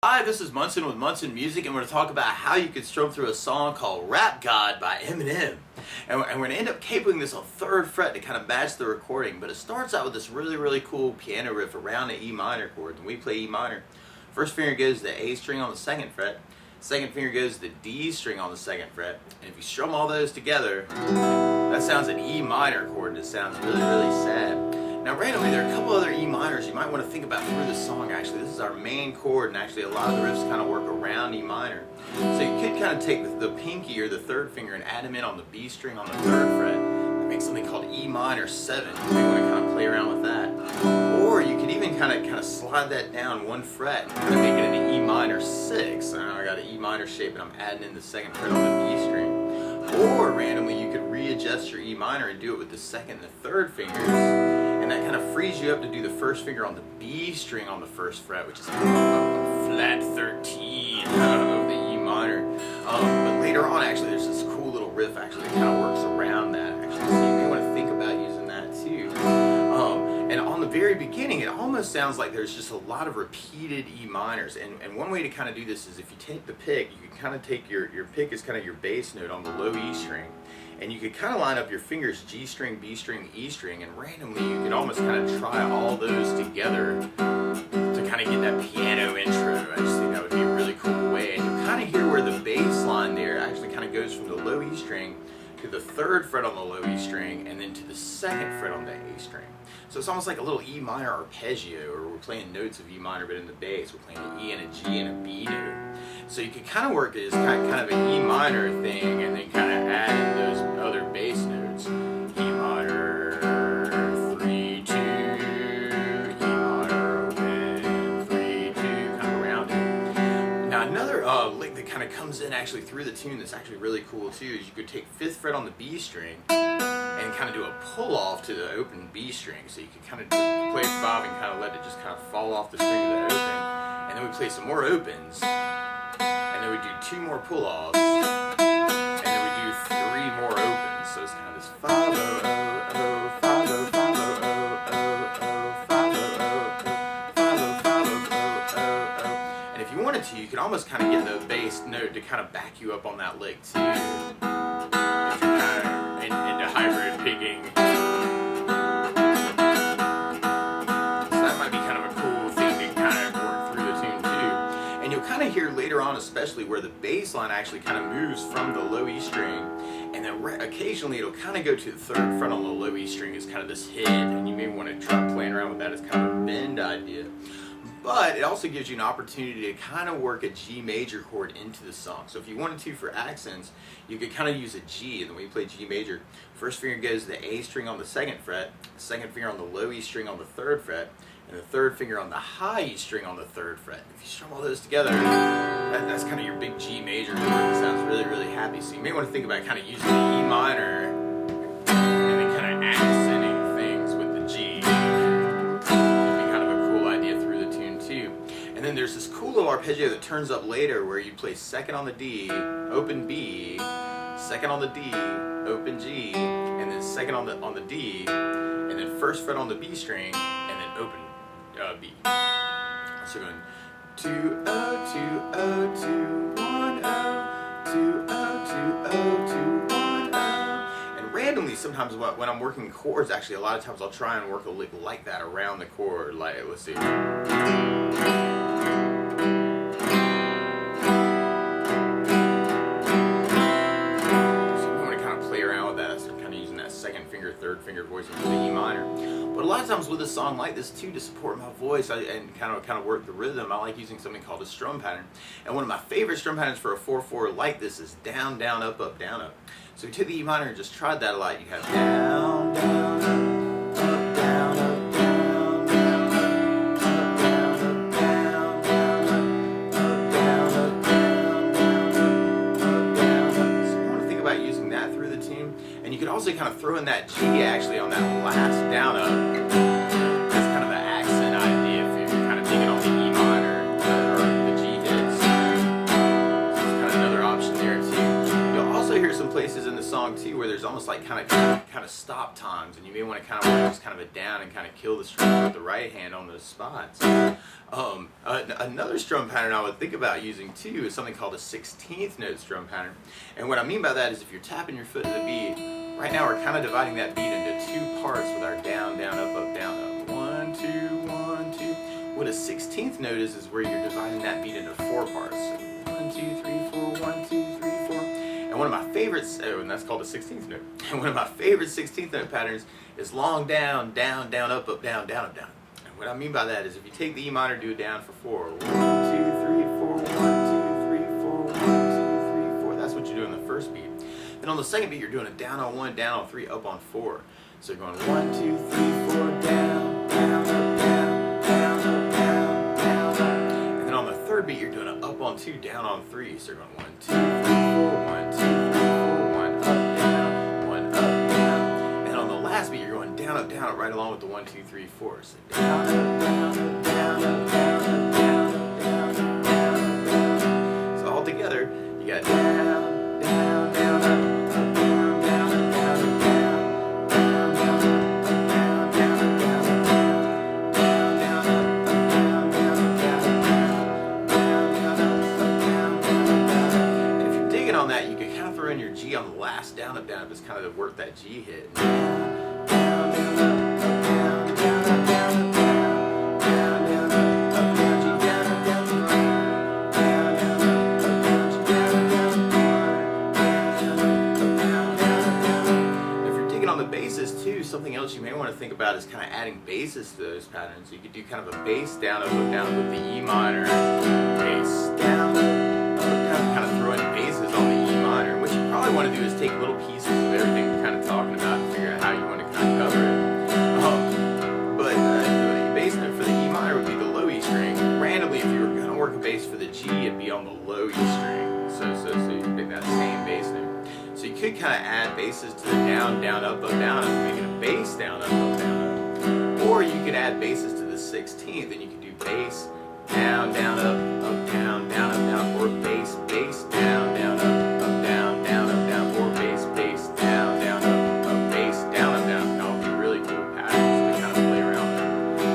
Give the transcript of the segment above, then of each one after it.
Hi, this is Munson with Munson Music, and we're going to talk about how you can strum through a song called Rap God by EMINEM. And we're going to end up capoing this on 3rd fret to kind of match the recording, but it starts out with this really cool piano riff around the E minor chord. And we play E minor. First finger goes to the A string on the 2nd fret, second finger goes to the D string on the 2nd fret, and if you strum all those together, that sounds an E minor chord, and it sounds really sad. Now randomly, there are a couple other E minors you might want to think about through this song. Actually, this is our main chord, and actually a lot of the riffs kind of work around E minor. So you could kind of take the pinky or the 3rd finger and add them in on the B string on the 3rd fret and make something called E minor 7. You may want to kind of play around with that. Or you could even kind of slide that down 1 fret and kind of make it an E minor 6. So now I got an E minor shape and I'm adding in the 2nd fret on the B string. Or randomly, you could readjust your E minor and do it with the 2nd and the 3rd fingers. And that kind of frees you up to do the 1st finger on the B string on the 1st fret, which is kind of a flat 13 of the E minor. But later on, actually, there's this cool little riff actually that kind of works around that. Actually, so you may want to think about using that too. And on the very beginning, it almost sounds like there's just a lot of repeated E minors. And one way to kind of do this is if you take the pick, you can kind of take your pick is kind of your bass note on the low E string. And you could kind of line up your fingers G string, B string, E string, and randomly you could almost kind of try all those together to kind of get that piano intro. I just think that would be a really cool way. And you kind of hear where the bass line there actually kind of goes from the low E string to the 3rd fret on the low E string and then to the 2nd fret on the A string. So it's almost like a little E minor arpeggio, or we're playing notes of E minor but in the bass. We're playing an E and a G and a B note. So you could kind of work it as kind of an E minor thing and then kind of add in those other bass notes. E minor, 3, 2, E minor, open, 3, 2, kind of around it. Now another lick that kind of comes in actually through the tune that's actually really cool too is you could take 5th fret on the B string and kind of do a pull off to the open B string. So you can kind of play 5 and kind of let it just kind of fall off the string to the open. And then we play some more opens. And then we do 2 more pull-offs, and then we do 3 more opens. So it's kind of this 5 0 0 5 0 5 0 5 0 5 0 5 0 5 0 0 0. And if you wanted to, you could almost kind of get the bass note to kind of back you up on that lick too. If you're kind of into hybrid picking. Kind of hear later on, especially where the bass line actually kind of moves from the low E string, and then occasionally it'll kind of go to the 3rd fret on the low E string as kind of this hit, and you may want to try playing around with that as kind of a bend idea. But it also gives you an opportunity to kind of work a G major chord into the song. So if you wanted to for accents, you could kind of use a G, and then when you play G major, 1st finger goes to the A string on the 2nd fret, 2nd finger on the low E string on the 3rd fret, and the 3rd finger on the high E string on the 3rd fret. If you strum all those together, that's kind of your big G major chord. It sounds really happy. So you may want to think about kind of using the E minor and then kind of accenting things with the G. It'd be kind of a cool idea through the tune too. And then there's this cool little arpeggio that turns up later where you play 2nd on the D, open B, 2nd on the D, open G, and then 2nd on the D, and then 1st fret on the B string, and then open B. So going 2 0 2 0 2 1 0 2 0 2 0 2 1 0. And randomly, sometimes when I'm working chords, actually a lot of times I'll try and work a lick like that around the chord. Like, let's see. Second finger, 3rd finger voice into the E minor. But a lot of times with a song like this too, to support my voice and kind of work the rhythm, I like using something called a strum pattern. And one of my favorite strum patterns for a 4/4 like this is down, down, up, up, down, up. So if you take the E minor and just tried that a lot, you have down, down, up, down, up, down, down, up, down, up, down, down, up, down, up, down, down, up, down, up. So you want to think about using that through the tune. And you can also kind of throw in that G actually on that last down up. That's kind of the accent idea if you're kind of digging on the E minor or the G hits. So it's kind of another option there too. You'll also hear some places in the song too where there's almost like kind of kind of stop times, and you may want to kind of work just kind of a down and kind of kill the strums with the right hand on those spots. Another strum pattern I would think about using too is something called a 16th note strum pattern. And what I mean by that is if you're tapping your foot to the beat, right now we're kind of dividing that beat into two parts with our down, down, up, down, up. 1, 2, 1, 2. What a 16th note is where you're dividing that beat into four parts. So 1, 2, 3, 4, 1, 2, 3, 4. And one of my favorites, and that's called a 16th note. And one of my favorite 16th note patterns is long down, down, down, up, down, down, up, down. And what I mean by that is if you take the E minor, do it down for 4. 1, 2, 3, 4, 1, 2, 3, 4, 1, 2, 3, 4. That's what you do in the first beat. Then on the second beat, you're doing a down on 1, down on 3, up on 4. So you're going 1, 2, 3, 4, down, down, up, down, down, up, down, down, up. And then on the third beat, you're doing an up on 2, down on 3. So you're going 1, 2, 3, 4, 1, 2, 3, 4, 1, up, down, 1, up, down. And then on the last beat, you're going down, up, down, right along with the 1, 2, 3, 4. So down, up, down, up, down, up, down, up, down, up, down, up, down, up, down. So all together, you got down, down, down, up, down, down, down, up, down, up, down. On that, you can kind of throw in your G on the last down up down up, just kind of to work that G hit. Down, down, down, up, down, down, up, down, up, down, down, down, up, up, down, G, down, up, down, down, down, down, up, down, G, down, up, down, down, down. If you're digging on the basses too, something else you may want to think about is kind of adding basses to those patterns. So you could do kind of a bass down up down with the E minor, bass down up. Kind of throw in basses on the E minor. What you probably want to do is take little pieces of everything we're kind of talking about and figure out how you want to kind of cover it. But the bass note for the E minor would be the low E string. Randomly, if you were going to work a bass for the G, it'd be on the low E string. So you pick that same bass note. So you could kind of add basses to the down, down, up, down, up, making a bass down, up, down, up. Or you could add basses to the 16th, and you could do bass, down, down, up, down, down, up, down, or bass, bass, down, down, up, down, down, up, down, or bass, bass, down, down, up, bass, down, up, down. That would be really cool patterns to kind of play around with.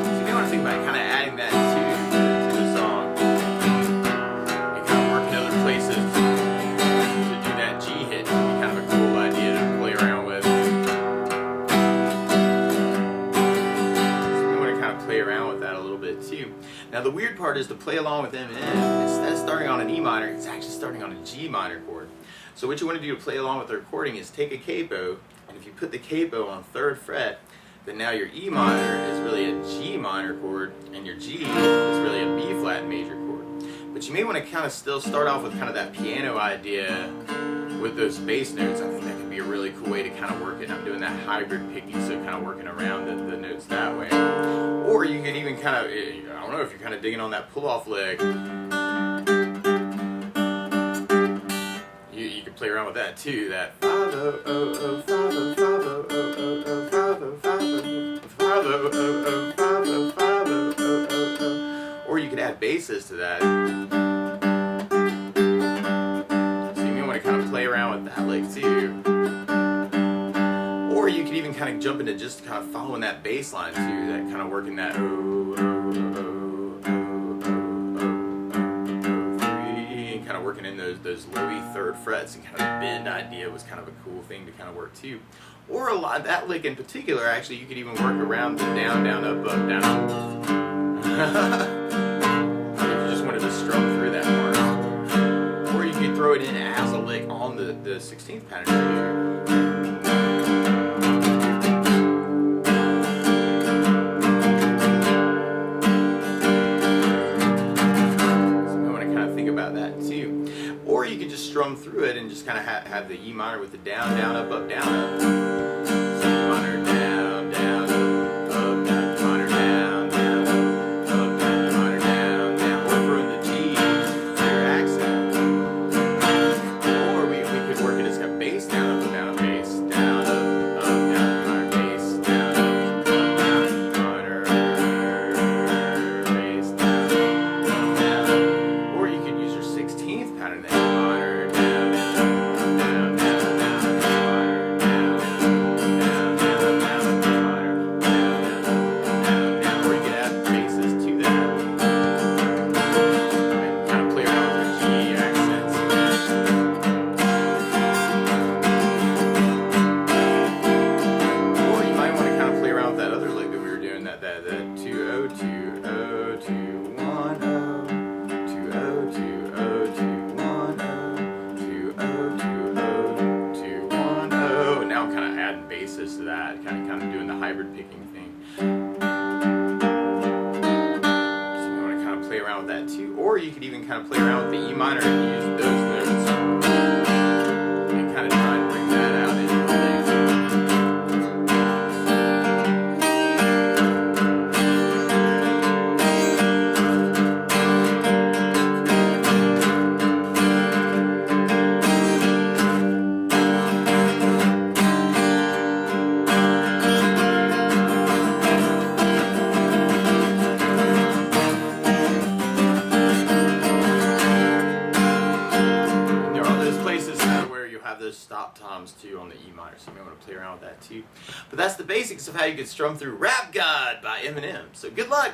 So you may want to think about kind of adding that to the song. And kind of working other places to do that G hit. It would be kind of a cool idea to play around with. So you want to kind of play around with that a little bit too. Now the weird part is to play along with EMINEM, instead of starting on an E minor, it's actually starting on a G minor chord. So what you want to do to play along with the recording is take a capo, and if you put the capo on 3rd fret, then now your E minor is really a G minor chord, and your G is really a B flat major chord. But you may want to kind of still start off with kind of that piano idea with those bass notes. I think that could be a really cool way to kind of work it. I'm doing that hybrid picking, so kind of working around the notes that way. Or you could even kind of, I don't know, if you're kind of digging on that pull-off lick, you can play around with that too. That 5 0 0 0 5 0 5 0 0 0 5 0 5 0 5 0 0 5 0 5 0 0. Or you could add basses to that. So you may want to kind of play around with that lick too. Or you could even kind of jump into just kind of following that bass line too, that kind of working that and kind of working in those low E 3rd frets, and kind of the bend idea was kind of a cool thing to kind of work too. Or a lot, that lick in particular, actually, you could even work around the down, down, up, down. If you just wanted to strum through that part. Or you could throw it in as a lick on the 16th pattern. Or you could just strum through it and just kind of have the E minor with the down, down, up, down, up. So E minor, down, down, up, down, E minor, down, down, up, down, E minor, down, down. Or throw in the G for your accent. Or we could work it as a bass down, up, bass, down, up, down, E minor, bass, down, up, down, E minor, bass, down, down. Or you could use your 16th pattern there. or you could even kind of play around with the E minor and use those notes and kind of try and bring that out into your dance. Those stop times too on the E minor, so you may want to play around with that too. But that's the basics of how you can strum through Rap God by Eminem. So good luck!